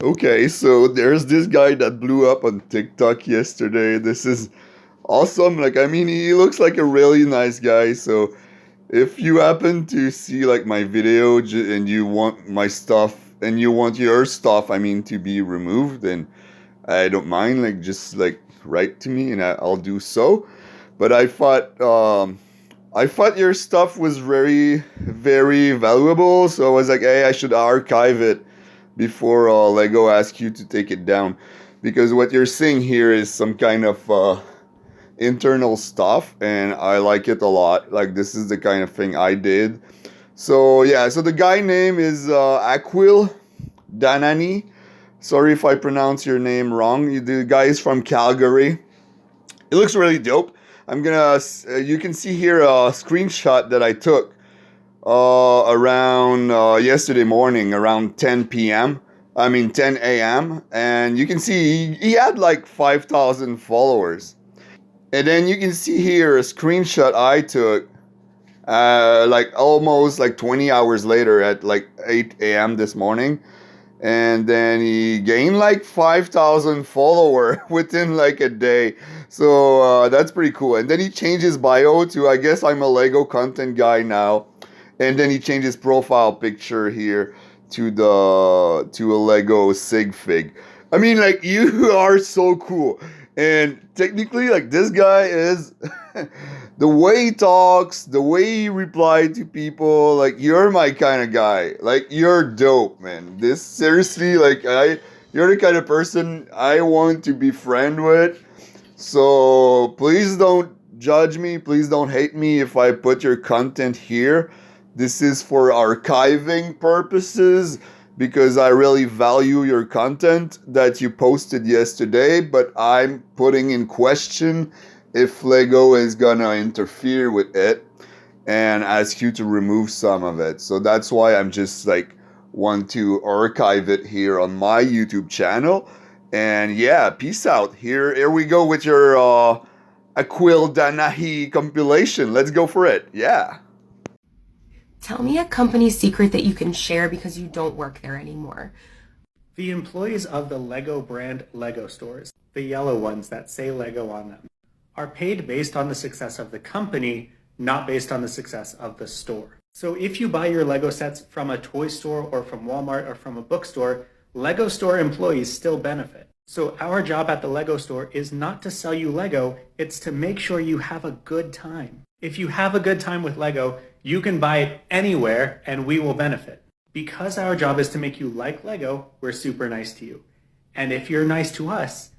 Okay, so there's this guy that blew up on TikTok yesterday. This is awesome. Like, I mean, he looks like a really nice guy. So if you happen to see like my video and you want my stuff and you want your stuff, I mean, to be removed, then I don't mind. Like, just like write to me and I'll do so. But I thought your stuff was very, very valuable. So I was like, hey, I should archive it before Lego asks you to take it down, because what you're seeing here is some kind of internal stuff, and I like it a lot. Like, this is the kind of thing I did. So yeah, so the guy name is Aqil Dhanani. Sorry if I pronounce your name wrong. The guy is from Calgary. It looks really dope. You can see here a screenshot that I took around yesterday morning, around 10 p.m. I mean 10 a.m. And you can see he had like 5,000 followers. And then you can see here a screenshot I took like almost like 20 hours later at like 8 a.m. this morning. And then he gained like 5,000 follower within like a day. So that's pretty cool. And then he changed his bio to, I guess I'm a Lego content guy now. And then he changed his profile picture here to a Lego sig fig. I mean, like, you are so cool. And technically, like, this guy is the way he talks, the way he replied to people, like, you're my kind of guy. Like, you're dope, man. This seriously, like, you're the kind of person I want to be friend with. So please don't judge me. Please don't hate me if I put your content here. This is for archiving purposes because I really value your content that you posted yesterday, but I'm putting in question if Lego is gonna interfere with it and ask you to remove some of it. So that's why I'm just like want to archive it here on my YouTube channel. And yeah, peace out. Here we go with your Aqil Danahi compilation. Let's go for it. Yeah. Tell me a company secret that you can share because you don't work there anymore. The employees of the Lego brand Lego stores, the yellow ones that say Lego on them, are paid based on the success of the company, not based on the success of the store. So if you buy your Lego sets from a toy store or from Walmart or from a bookstore, Lego store employees still benefit. So our job at the Lego store is not to sell you Lego, it's to make sure you have a good time. If you have a good time with Lego, you can buy it anywhere and we will benefit. Because our job is to make you like Lego, we're super nice to you. And if you're nice to us,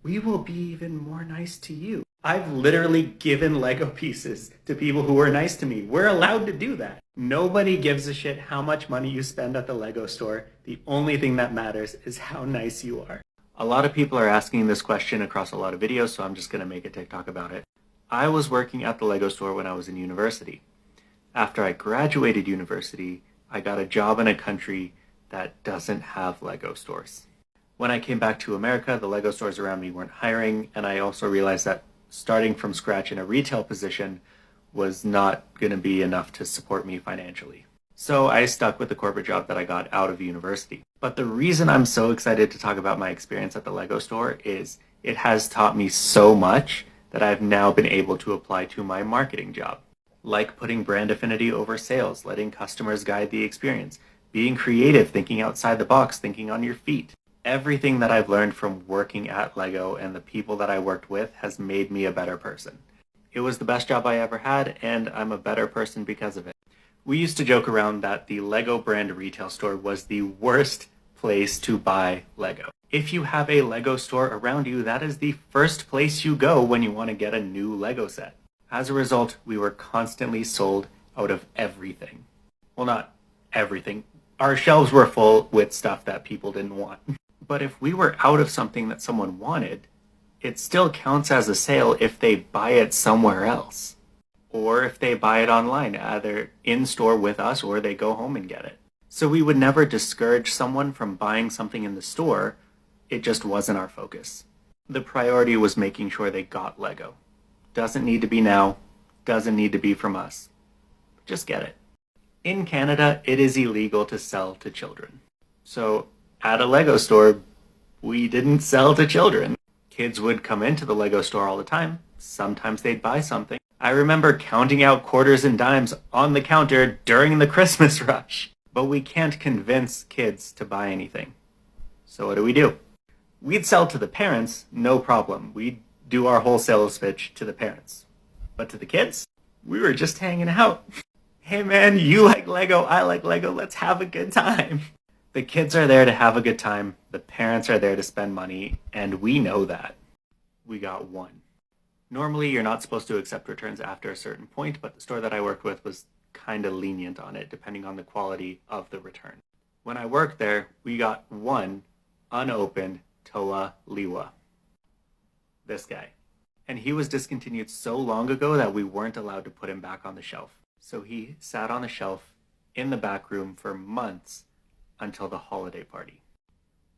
we will be even more nice to you. I've literally given Lego pieces to people who were nice to me. We're allowed to do that. Nobody gives a shit how much money you spend at the Lego store. The only thing that matters is how nice you are. A lot of people are asking this question across a lot of videos, so I'm just going to make a TikTok about it. I was working at the Lego store when I was in university. After I graduated university, I got a job in a country that doesn't have Lego stores. When I came back to America, the Lego stores around me weren't hiring, and I also realized that starting from scratch in a retail position was not going to be enough to support me financially. So I stuck with the corporate job that I got out of university. But the reason I'm so excited to talk about my experience at the Lego store is it has taught me so much that I've now been able to apply to my marketing job. Like putting brand affinity over sales, letting customers guide the experience, being creative, thinking outside the box, thinking on your feet. Everything that I've learned from working at Lego and the people that I worked with has made me a better person. It was the best job I ever had, and I'm a better person because of it. We used to joke around that the Lego brand retail store was the worst place to buy Lego. If you have a Lego store around you, that is the first place you go when you want to get a new Lego set. As a result, we were constantly sold out of everything. Well, not everything. Our shelves were full with stuff that people didn't want. But if we were out of something that someone wanted, it still counts as a sale if they buy it somewhere else. Or if they buy it online, either in-store with us or they go home and get it. So we would never discourage someone from buying something in the store. It just wasn't our focus. The priority was making sure they got Lego. Doesn't need to be now, doesn't need to be from us. Just get it. In Canada, it is illegal to sell to children. So At a Lego store, we didn't sell to children. Kids would come into the Lego store all the time. Sometimes they'd buy something. I remember counting out quarters and dimes on the counter during the Christmas rush. But we can't convince kids to buy anything. So what do? We'd sell to the parents, no problem. We'd do our wholesale pitch to the parents. But to the kids, we were just hanging out. Hey man, you like Lego, I like Lego, let's have a good time. The kids are there to have a good time, the parents are there to spend money, and we know that. We got one. Normally, you're not supposed to accept returns after a certain point, but the store that I worked with was kind of lenient on it, depending on the quality of the return. When I worked there, we got one unopened Toa Liwa. This guy. And he was discontinued so long ago that we weren't allowed to put him back on the shelf. So he sat on the shelf in the back room for months until the holiday party.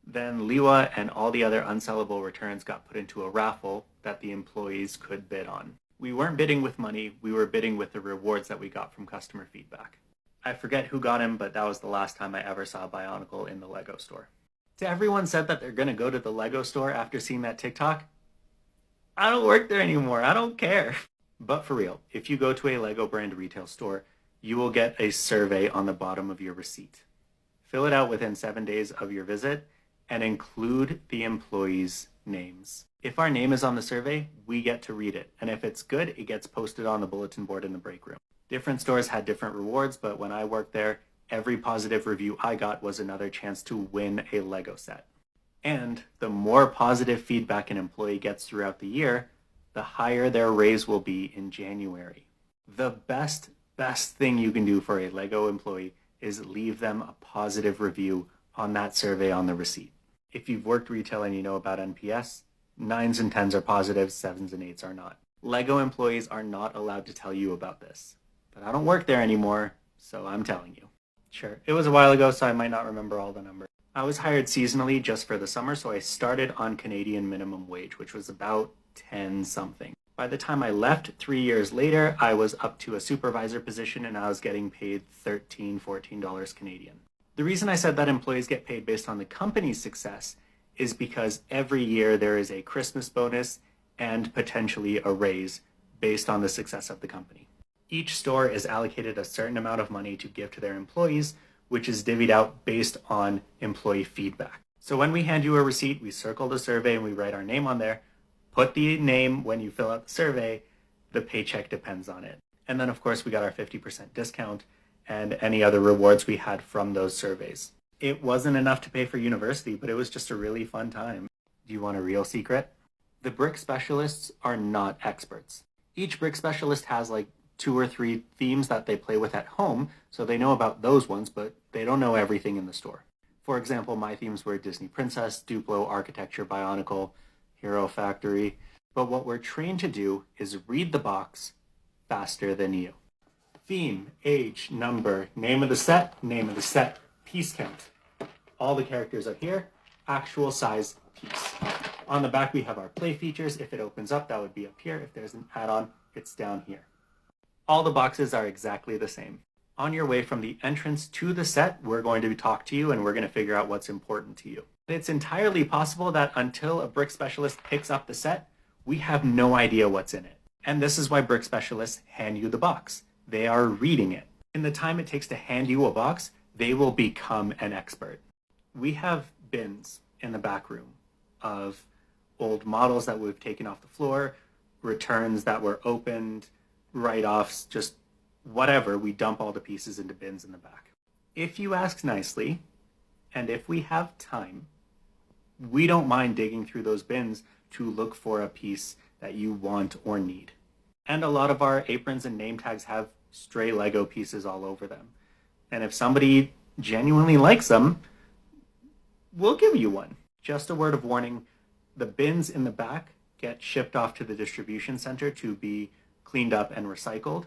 Then Liwa and all the other unsellable returns got put into a raffle that the employees could bid on. We weren't bidding with money, we were bidding with the rewards that we got from customer feedback. I forget who got him, but that was the last time I ever saw Bionicle in the Lego store. To everyone said that they're gonna go to the Lego store after seeing that TikTok, I don't work there anymore, I don't care. But for real, if you go to a Lego brand retail store, you will get a survey on the bottom of your receipt. Fill it out within 7 days of your visit and include the employees' names. If our name is on the survey, we get to read it. And if it's good, it gets posted on the bulletin board in the break room. Different stores had different rewards, but when I worked there, every positive review I got was another chance to win a Lego set. And the more positive feedback an employee gets throughout the year, the higher their raise will be in January. The best thing you can do for a Lego employee is leave them a positive review on that survey on the receipt. If you've worked retail and you know about NPS, 9s and 10s are positive, 7s and 8s are not. Lego employees are not allowed to tell you about this. But I don't work there anymore, so I'm telling you. Sure, it was a while ago, so I might not remember all the numbers. I was hired seasonally just for the summer, so I started on Canadian minimum wage, which was about 10 something. By the time I left 3 years later, I was up to a supervisor position and I was getting paid $13, $14 Canadian. The reason I said that employees get paid based on the company's success is because every year there is a Christmas bonus and potentially a raise based on the success of the company. Each store is allocated a certain amount of money to give to their employees, which is divvied out based on employee feedback. So when we hand you a receipt, we circle the survey and we write our name on there. Put the name when you fill out the survey, the paycheck depends on it. And then of course we got our 50% discount and any other rewards we had from those surveys. It wasn't enough to pay for university, but it was just a really fun time. Do you want a real secret? The brick specialists are not experts. Each brick specialist has like 2 or 3 themes that they play with at home, so they know about those ones, but they don't know everything in the store. For example, my themes were Disney Princess, Duplo, Architecture, Bionicle, Hero Factory. But what we're trained to do is read the box faster than you. Theme, age, number, name of the set, piece count. All the characters are here, actual size piece. On the back we have our play features. If it opens up, that would be up here. If there's an add-on, it's down here. All the boxes are exactly the same. On your way from the entrance to the set, we're going to talk to you and we're going to figure out what's important to you. It's entirely possible that until a brick specialist picks up the set, we have no idea what's in it. And this is why brick specialists hand you the box. They are reading it. In the time it takes to hand you a box, they will become an expert. We have bins in the back room of old models that we've taken off the floor, returns that were opened, write-offs, just whatever. We dump all the pieces into bins in the back. If you ask nicely, and if we have time, we don't mind digging through those bins to look for a piece that you want or need. And a lot of our aprons and name tags have stray Lego pieces all over them. And if somebody genuinely likes them, we'll give you one. Just a word of warning, the bins in the back get shipped off to the distribution center to be cleaned up and recycled,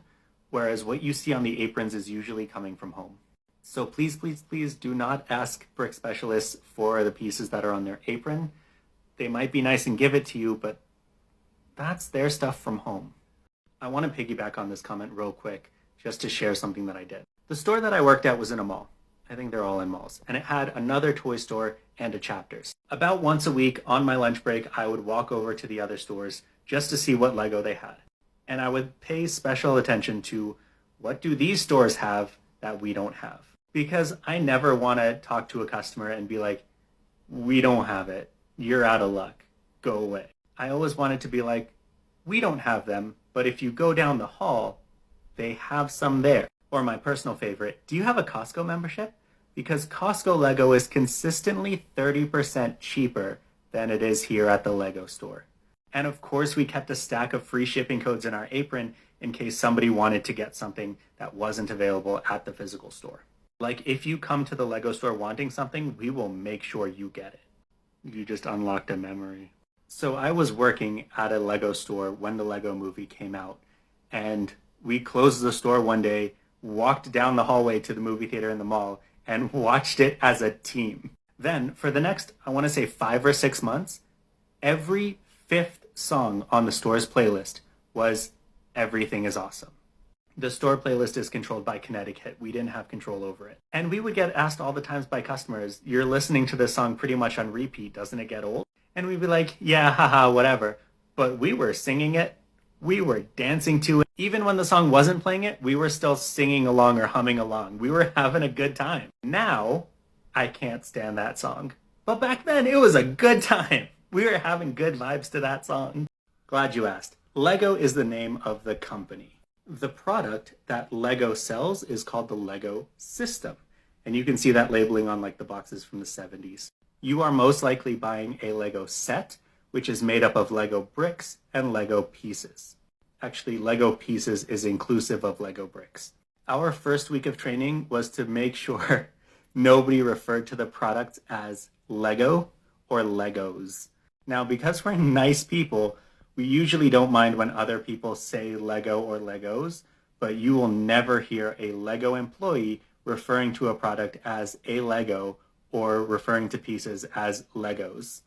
whereas what you see on the aprons is usually coming from home. So please, please, please do not ask brick specialists for the pieces that are on their apron. They might be nice and give it to you, but that's their stuff from home. I want to piggyback on this comment real quick, just to share something that I did. The store that I worked at was in a mall, I think they're all in malls. And it had another toy store and a Chapters. About once a week on my lunch break, I would walk over to the other stores just to see what Lego they had. And I would pay special attention to what do these stores have that we don't have. Because I never want to talk to a customer and be like, we don't have it. You're out of luck. Go away. I always wanted to be like, we don't have them, but if you go down the hall, they have some there. Or my personal favorite, do you have a Costco membership? Because Costco Lego is consistently 30% cheaper than it is here at the Lego store. And of course, we kept a stack of free shipping codes in our apron in case somebody wanted to get something that wasn't available at the physical store. Like, if you come to the Lego store wanting something, we will make sure you get it. You just unlocked a memory. So I was working at a Lego store when the Lego movie came out, and we closed the store one day, walked down the hallway to the movie theater in the mall, and watched it as a team. Then, for the next, I want to say 5 or 6 months, every 5th song on the store's playlist was Everything is Awesome. The store playlist is controlled by Connecticut. We didn't have control over it. And we would get asked all the times by customers, you're listening to this song pretty much on repeat, doesn't it get old? And we'd be like, yeah, haha, whatever. But we were singing it. We were dancing to it. Even when the song wasn't playing it, we were still singing along or humming along. We were having a good time. Now, I can't stand that song. But back then, it was a good time. We were having good vibes to that song. Glad you asked. Lego is the name of the company. The product that Lego sells is called the Lego system. And you can see that labeling on like the boxes from the 70s. You are most likely buying a Lego set, which is made up of Lego bricks and Lego pieces. Actually, Lego pieces is inclusive of Lego bricks. Our first week of training was to make sure nobody referred to the product as Lego or Legos. Now, because we're nice people, we usually don't mind when other people say Lego or Legos, but you will never hear a Lego employee referring to a product as a Lego or referring to pieces as Legos.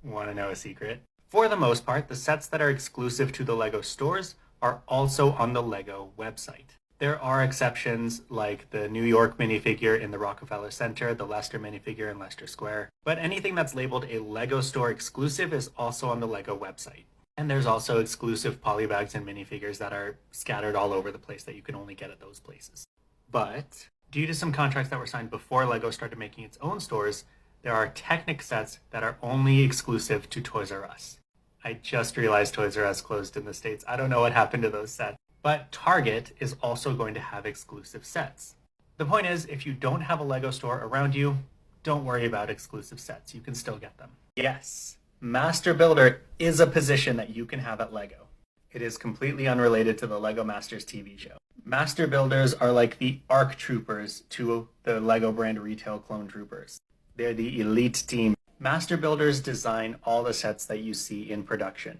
Want to know a secret? For the most part, the sets that are exclusive to the Lego stores are also on the Lego website. There are exceptions like the New York minifigure in the Rockefeller Center, the Leicester minifigure in Leicester Square, but anything that's labeled a Lego store exclusive is also on the Lego website. And there's also exclusive polybags and minifigures that are scattered all over the place that you can only get at those places. But due to some contracts that were signed before Lego started making its own stores, there are Technic sets that are only exclusive to Toys R Us. I just realized Toys R Us closed in the States. I don't know what happened to those sets. But Target is also going to have exclusive sets. The point is, if you don't have a Lego store around you, don't worry about exclusive sets. You can still get them. Yes, Master Builder is a position that you can have at Lego. It is completely unrelated to the Lego Masters TV show. Master Builders are like the ARC Troopers to the Lego brand retail clone troopers. They're the elite team. Master Builders design all the sets that you see in production,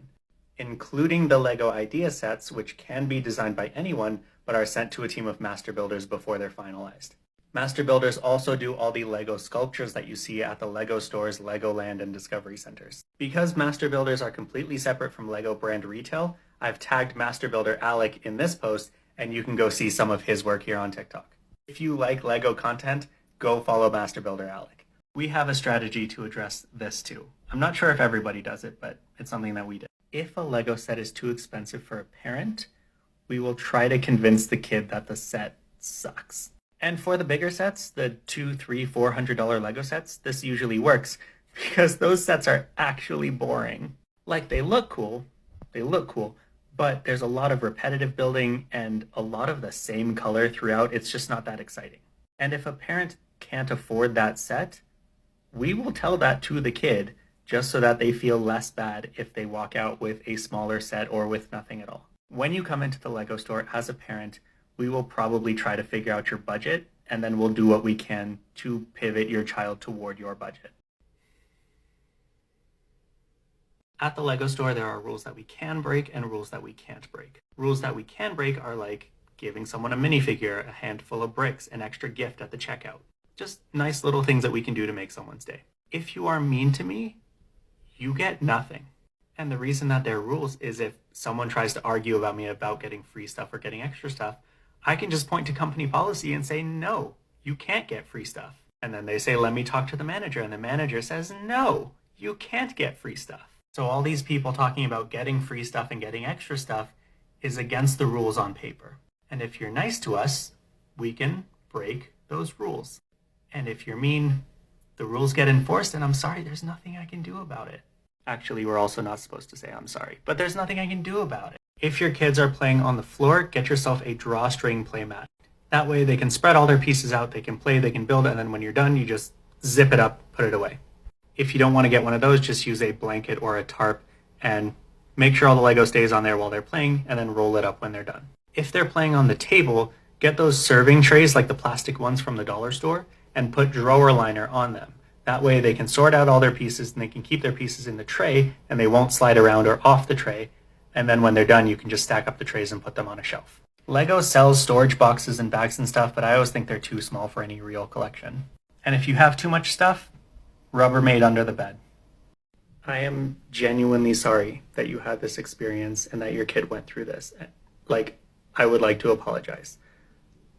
including the Lego idea sets, which can be designed by anyone, but are sent to a team of Master Builders before they're finalized. Master Builders also do all the Lego sculptures that you see at the Lego stores, Legoland, and Discovery Centers. Because Master Builders are completely separate from Lego brand retail, I've tagged Master Builder Alec in this post, and you can go see some of his work here on TikTok. If you like Lego content, go follow Master Builder Alec. We have a strategy to address this too. I'm not sure if everybody does it, but it's something that we did. If a Lego set is too expensive for a parent, we will try to convince the kid that the set sucks. And for the bigger sets, the $200, $300, $400 Lego sets, this usually works because those sets are actually boring. Like, they look cool, but there's a lot of repetitive building and a lot of the same color throughout. It's just not that exciting. And if a parent can't afford that set, we will tell that to the kid just so that they feel less bad if they walk out with a smaller set or with nothing at all. When you come into the Lego store as a parent, we will probably try to figure out your budget, and then we'll do what we can to pivot your child toward your budget. At the Lego store, there are rules that we can break and rules that we can't break. Rules that we can break are like giving someone a minifigure, a handful of bricks, an extra gift at the checkout. Just nice little things that we can do to make someone's day. If you are mean to me, you get nothing. And the reason that there are rules is if someone tries to argue about me about getting free stuff or getting extra stuff, I can just point to company policy and say, no, you can't get free stuff. And then they say, let me talk to the manager. And the manager says, no, you can't get free stuff. So all these people talking about getting free stuff and getting extra stuff is against the rules on paper. And if you're nice to us, we can break those rules. And if you're mean, the rules get enforced, and I'm sorry, there's nothing I can do about it. Actually, we're also not supposed to say I'm sorry, but there's nothing I can do about it. If your kids are playing on the floor, get yourself a drawstring playmat. That way they can spread all their pieces out, they can play, they can build, and then when you're done, you just zip it up, put it away. If you don't want to get one of those, just use a blanket or a tarp and make sure all the Lego stays on there while they're playing, and then roll it up when they're done. If they're playing on the table, get those serving trays like the plastic ones from the dollar store and put drawer liner on them. That way they can sort out all their pieces and they can keep their pieces in the tray and they won't slide around or off the tray. And then when they're done, you can just stack up the trays and put them on a shelf. Lego sells storage boxes and bags and stuff, but I always think they're too small for any real collection. And if you have too much stuff, Rubbermaid under the bed. I am genuinely sorry that you had this experience and that your kid went through this. I would like to apologize.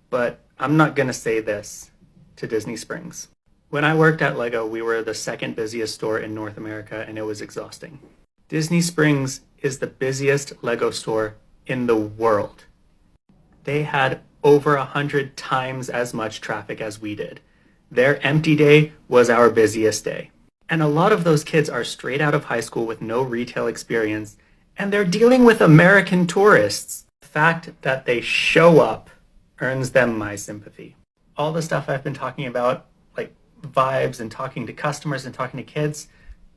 But I'm not going to say this to Disney Springs. When I worked at Lego, we were the second busiest store in North America, and it was exhausting. Disney Springs is the busiest Lego store in the world. They had over 100 times as much traffic as we did. Their empty day was our busiest day. And a lot of those kids are straight out of high school with no retail experience, and they're dealing with American tourists. The fact that they show up earns them my sympathy. All the stuff I've been talking about, like vibes and talking to customers and talking to kids,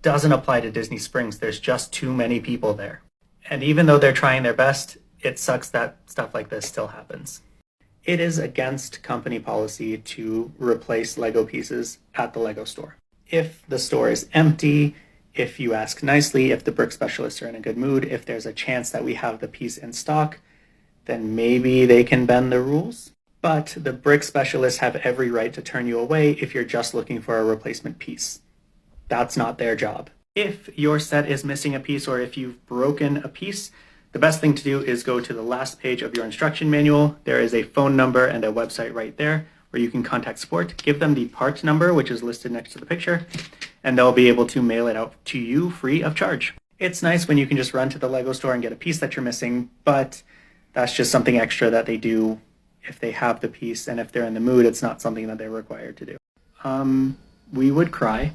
doesn't apply to Disney Springs. There's just too many people there. And even though they're trying their best, it sucks that stuff like this still happens. It is against company policy to replace Lego pieces at the Lego store. If the store is empty, if you ask nicely, if the brick specialists are in a good mood, if there's a chance that we have the piece in stock, then maybe they can bend the rules. But the brick specialists have every right to turn you away if you're just looking for a replacement piece. That's not their job. If your set is missing a piece or if you've broken a piece, the best thing to do is go to the last page of your instruction manual. There is a phone number and a website right there where you can contact support. Give them the part number, which is listed next to the picture, and they'll be able to mail it out to you free of charge. It's nice when you can just run to the Lego store and get a piece that you're missing, but that's just something extra that they do if they have the piece, and if they're in the mood, it's not something that they're required to do. We would cry.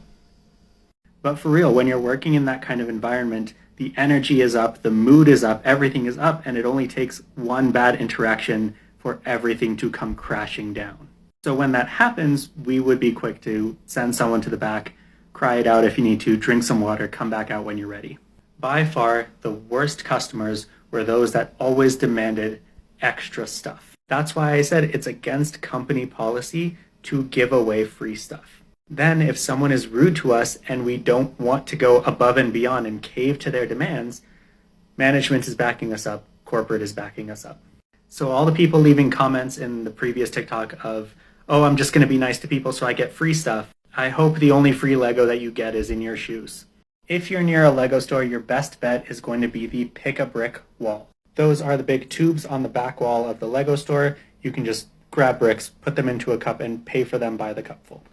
But for real, when you're working in that kind of environment, the energy is up, the mood is up, everything is up, and it only takes one bad interaction for everything to come crashing down. So when that happens, we would be quick to send someone to the back, cry it out if you need to, drink some water, come back out when you're ready. By far, the worst customers were those that always demanded extra stuff. That's why I said it's against company policy to give away free stuff. Then if someone is rude to us and we don't want to go above and beyond and cave to their demands, management is backing us up, corporate is backing us up. So all the people leaving comments in the previous TikTok of, oh, I'm just going to be nice to people so I get free stuff, I hope the only free Lego that you get is in your shoes. If you're near a Lego store, your best bet is going to be the pick-a-brick wall. Those are the big tubes on the back wall of the Lego store. You can just grab bricks, put them into a cup, and pay for them by the cupful.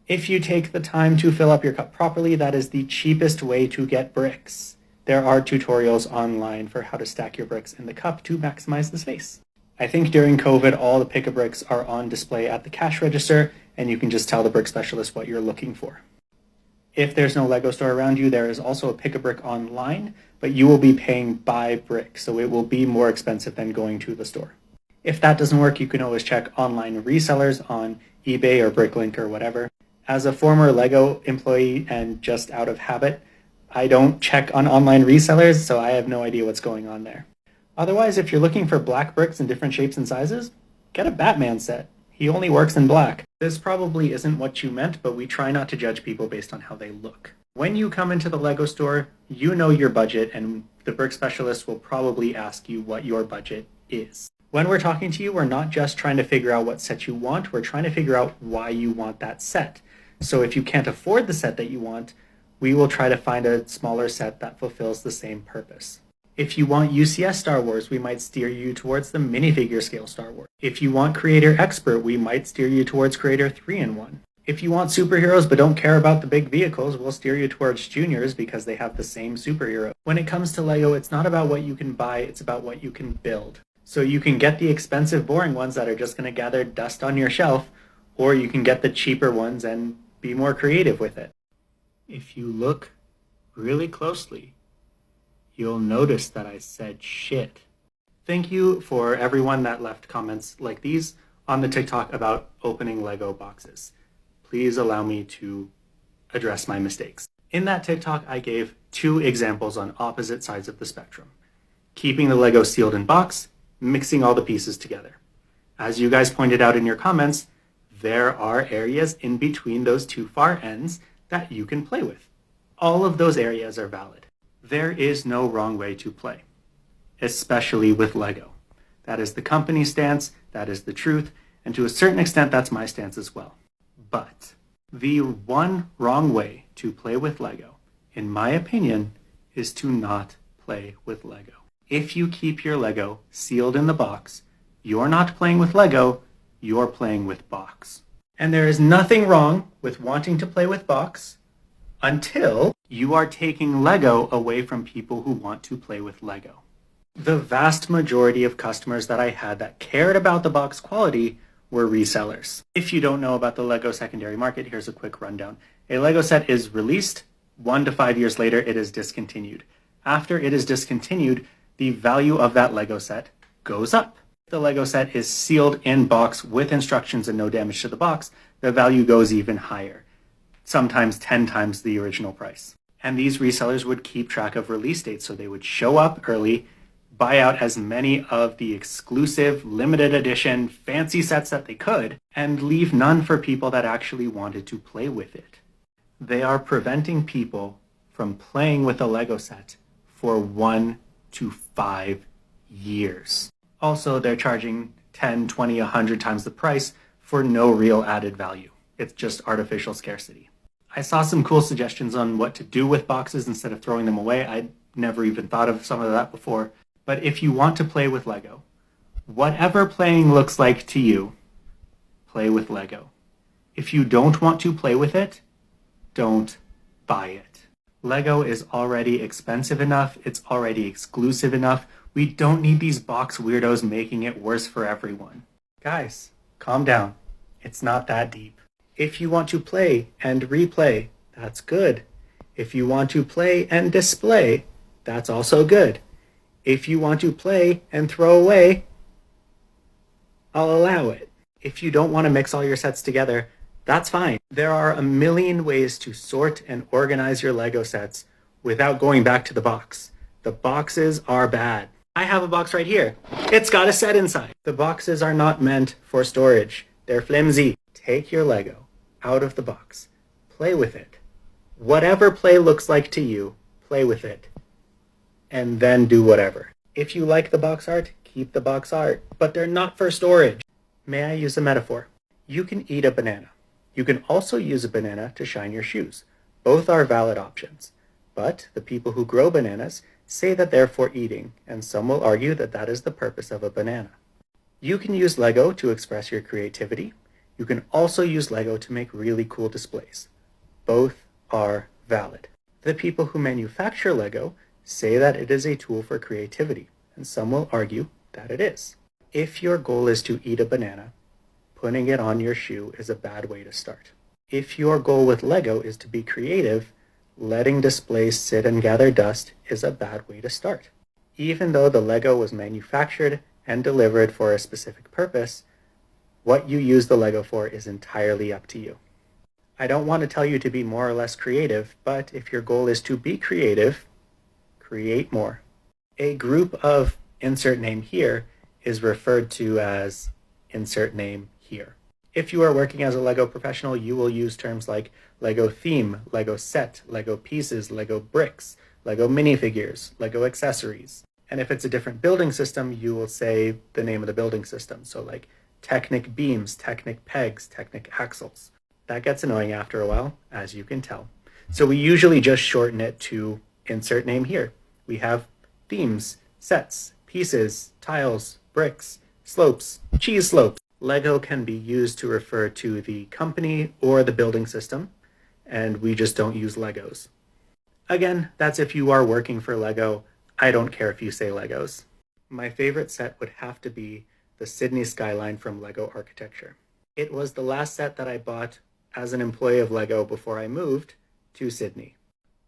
If you take the time to fill up your cup properly, that is the cheapest way to get bricks. There are tutorials online for how to stack your bricks in the cup to maximize the space. I think during COVID, all the pick-a-bricks are on display at the cash register, and you can just tell the brick specialist what you're looking for. If there's no Lego store around you, there is also a pick-a-brick online, but you will be paying by brick, so it will be more expensive than going to the store. If that doesn't work, you can always check online resellers on eBay or Bricklink or whatever. As a former Lego employee and just out of habit, I don't check on online resellers, so I have no idea what's going on there. Otherwise, if you're looking for black bricks in different shapes and sizes, get a Batman set. He only works in black. This probably isn't what you meant, but we try not to judge people based on how they look. When you come into the Lego store, you know your budget, and the brick specialist will probably ask you what your budget is. When we're talking to you, we're not just trying to figure out what set you want, we're trying to figure out why you want that set. So if you can't afford the set that you want, we will try to find a smaller set that fulfills the same purpose. If you want UCS Star Wars, we might steer you towards the minifigure scale Star Wars. If you want Creator Expert, we might steer you towards Creator 3-in-1. If you want superheroes but don't care about the big vehicles, we'll steer you towards Juniors because they have the same superhero. When it comes to LEGO, it's not about what you can buy, it's about what you can build. So you can get the expensive, boring ones that are just going to gather dust on your shelf, or you can get the cheaper ones and be more creative with it. If you look really closely, you'll notice that I said shit. Thank you for everyone that left comments like these on the TikTok about opening LEGO boxes. Please allow me to address my mistakes. In that TikTok, I gave 2 examples on opposite sides of the spectrum. Keeping the LEGO sealed in box, mixing all the pieces together. As you guys pointed out in your comments, there are areas in between those 2 far ends that you can play with. All of those areas are valid. There is no wrong way to play, especially with LEGO. That is the company's stance, that is the truth, and to a certain extent, that's my stance as well. But the one wrong way to play with LEGO, in my opinion, is to not play with LEGO. If you keep your LEGO sealed in the box, you're not playing with LEGO, you're playing with box. And there is nothing wrong with wanting to play with box until you are taking LEGO away from people who want to play with LEGO. The vast majority of customers that I had that cared about the box quality were resellers. If you don't know about the LEGO secondary market, here's a quick rundown. A LEGO set is released, 1 to 5 years later, it is discontinued. After it is discontinued, the value of that LEGO set goes up. If the LEGO set is sealed in box with instructions and no damage to the box, the value goes even higher, sometimes 10 times the original price. And these resellers would keep track of release dates, so they would show up early, buy out as many of the exclusive, limited edition, fancy sets that they could, and leave none for people that actually wanted to play with it. They are preventing people from playing with a LEGO set for 1 to 5 years. Also, they're charging 10, 20, 100 times the price for no real added value. It's just artificial scarcity. I saw some cool suggestions on what to do with boxes instead of throwing them away. I'd never even thought of some of that before. But if you want to play with LEGO, whatever playing looks like to you, play with LEGO. If you don't want to play with it, don't buy it. LEGO is already expensive enough, it's already exclusive enough. We don't need these box weirdos making it worse for everyone. Guys, calm down. It's not that deep. If you want to play and replay, that's good. If you want to play and display, that's also good. If you want to play and throw away, I'll allow it. If you don't want to mix all your sets together, that's fine. There are a million ways to sort and organize your LEGO sets without going back to the box. The boxes are bad. I have a box right here. It's got a set inside. The boxes are not meant for storage. They're flimsy. Take your LEGO out of the box. Play with it. Whatever play looks like to you, play with it. And then do whatever. If you like the box art, keep the box art. But they're not for storage. May I use a metaphor? You can eat a banana. You can also use a banana to shine your shoes. Both are valid options. But the people who grow bananas say that they're for eating, and some will argue that that is the purpose of a banana. You can use LEGO to express your creativity. You can also use LEGO to make really cool displays. Both are valid. The people who manufacture LEGO say that it is a tool for creativity, and some will argue that it is. If your goal is to eat a banana, putting it on your shoe is a bad way to start. If your goal with LEGO is to be creative, letting displays sit and gather dust is a bad way to start. Even though the LEGO was manufactured and delivered for a specific purpose, what you use the LEGO for is entirely up to you. I don't want to tell you to be more or less creative, but if your goal is to be creative, create more. A group of insert name here is referred to as insert name here. If you are working as a LEGO professional, you will use terms like LEGO theme, LEGO set, LEGO pieces, LEGO bricks, LEGO minifigures, LEGO accessories. And if it's a different building system, you will say the name of the building system. So like Technic beams, Technic pegs, Technic axles. That gets annoying after a while, as you can tell. So we usually just shorten it to insert name here. We have themes, sets, pieces, tiles, bricks, slopes, cheese slopes. Lego can be used to refer to the company or the building system, and we just don't use Legos. Again, that's if you are working for Lego. I don't care if you say Legos. My favorite set would have to be the Sydney skyline from Lego Architecture. It was the last set that I bought as an employee of Lego before I moved to Sydney.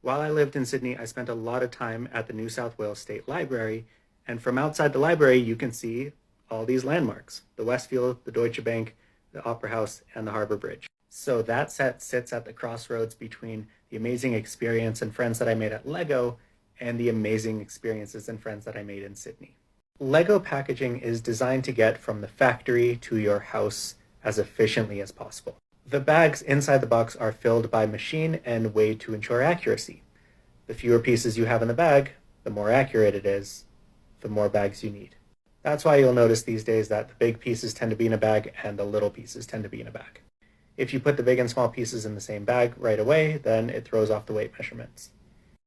While I lived in Sydney, I spent a lot of time at the New South Wales State Library, and from outside the library, you can see all these landmarks: the Westfield, the Deutsche Bank, the Opera House, and the Harbour Bridge. So that set sits at the crossroads between the amazing experience and friends that I made at Lego and the amazing experiences and friends that I made in Sydney. Lego packaging is designed to get from the factory to your house as efficiently as possible. The bags inside the box are filled by machine and weighed to ensure accuracy. The fewer pieces you have in the bag, the more accurate it is, the more bags you need. That's why you'll notice these days that the big pieces tend to be in a bag and the little pieces tend to be in a bag. If you put the big and small pieces in the same bag right away, then it throws off the weight measurements.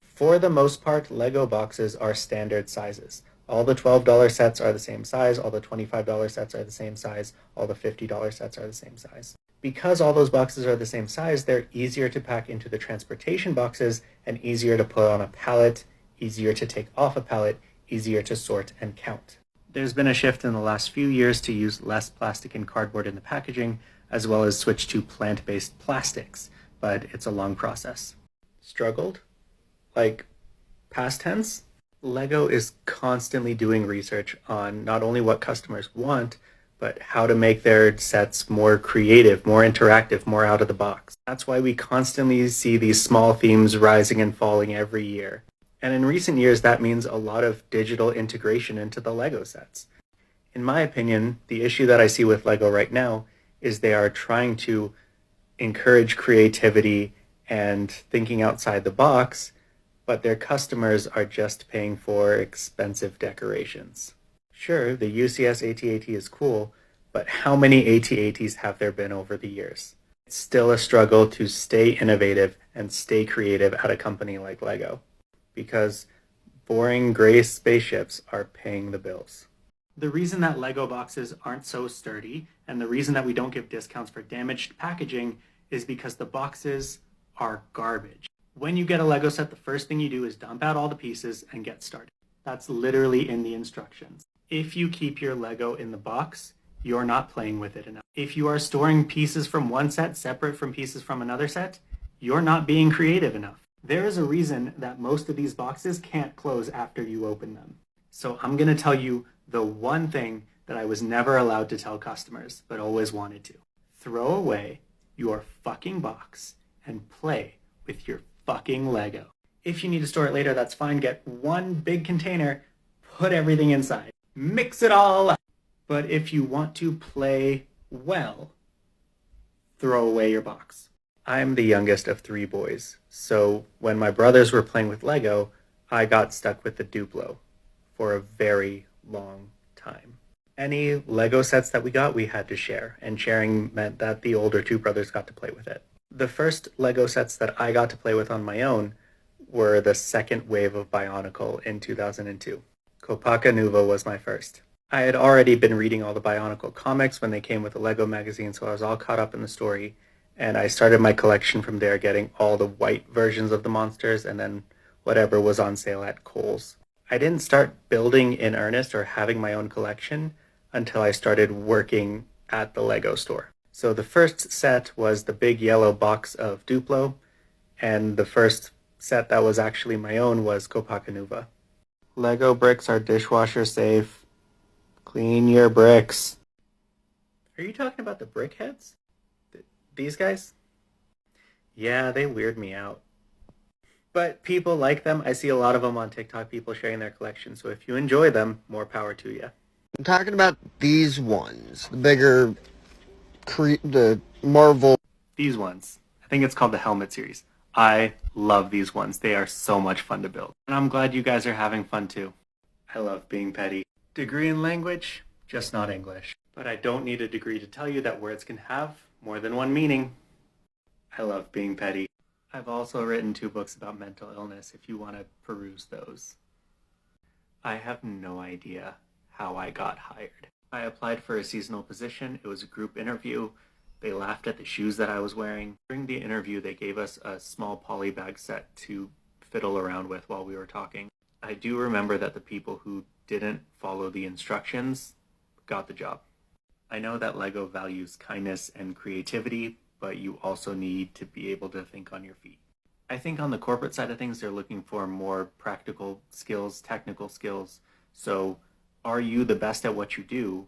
For the most part, Lego boxes are standard sizes. All the $12 sets are the same size, all the $25 sets are the same size, all the $50 sets are the same size. Because all those boxes are the same size, they're easier to pack into the transportation boxes and easier to put on a pallet, easier to take off a pallet, easier to sort and count. There's been a shift in the last few years to use less plastic and cardboard in the packaging, as well as switch to plant-based plastics, but it's a long process. Struggled? Like, past tense? Lego is constantly doing research on not only what customers want, but how to make their sets more creative, more interactive, more out of the box. That's why we constantly see these small themes rising and falling every year. And in recent years, that means a lot of digital integration into the Lego sets. In my opinion, the issue that I see with Lego right now is they are trying to encourage creativity and thinking outside the box, but their customers are just paying for expensive decorations. Sure, the UCS AT-AT is cool, but how many AT-ATs have there been over the years? It's still a struggle to stay innovative and stay creative at a company like Lego, because boring gray spaceships are paying the bills. The reason that Lego boxes aren't so sturdy and the reason that we don't give discounts for damaged packaging is because the boxes are garbage. When you get a Lego set, the first thing you do is dump out all the pieces and get started. That's literally in the instructions. If you keep your Lego in the box, you're not playing with it enough. If you are storing pieces from one set separate from pieces from another set, you're not being creative enough. There is a reason that most of these boxes can't close after you open them. So I'm going to tell you the one thing that I was never allowed to tell customers, but always wanted to. Throw away your fucking box and play with your fucking Lego. If you need to store it later, that's fine. Get one big container, put everything inside. Mix it all up. But if you want to play well, throw away your box. I'm the youngest of three boys, so when my brothers were playing with Lego, I got stuck with the Duplo for a very long time. Any Lego sets that we got, we had to share, and sharing meant that the older two brothers got to play with it. The first Lego sets that I got to play with on my own were the second wave of Bionicle in 2002. Copaka Nuva was my first. I had already been reading all the Bionicle comics when they came with the Lego magazine, so I was all caught up in the story, and I started my collection from there, getting all the white versions of the monsters and then whatever was on sale at Kohl's. I didn't start building in earnest or having my own collection until I started working at the Lego store. So the first set was the big yellow box of Duplo, and the first set that was actually my own was Copaka Nuva. Lego bricks are dishwasher safe. Clean your bricks. Are you talking about the brickheads? These guys? Yeah, they weird me out. But people like them. I see a lot of them on TikTok, people sharing their collection. So if you enjoy them, more power to you. I'm talking about these ones, the bigger, the Marvel. These ones. I think it's called the Helmet series. I love these ones. They are so much fun to build. And I'm glad you guys are having fun too. I love being petty. Degree in language, just not English. But I don't need a degree to tell you that words can have more than one meaning. I love being petty. I've also written 2 books about mental illness if you want to peruse those. I have no idea how I got hired. I applied for a seasonal position. It was a group interview. They laughed at the shoes that I was wearing. During the interview, they gave us a small poly bag set to fiddle around with while we were talking. I do remember that the people who didn't follow the instructions got the job. I know that LEGO values kindness and creativity, but you also need to be able to think on your feet. I think on the corporate side of things, they're looking for more practical skills, technical skills. So are you the best at what you do?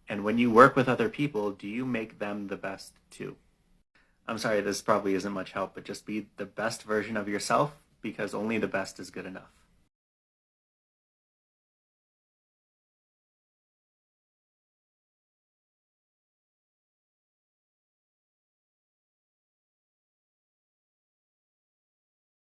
And when you work with other people, do you make them the best too? I'm sorry, this probably isn't much help, but just be the best version of yourself, because only the best is good enough.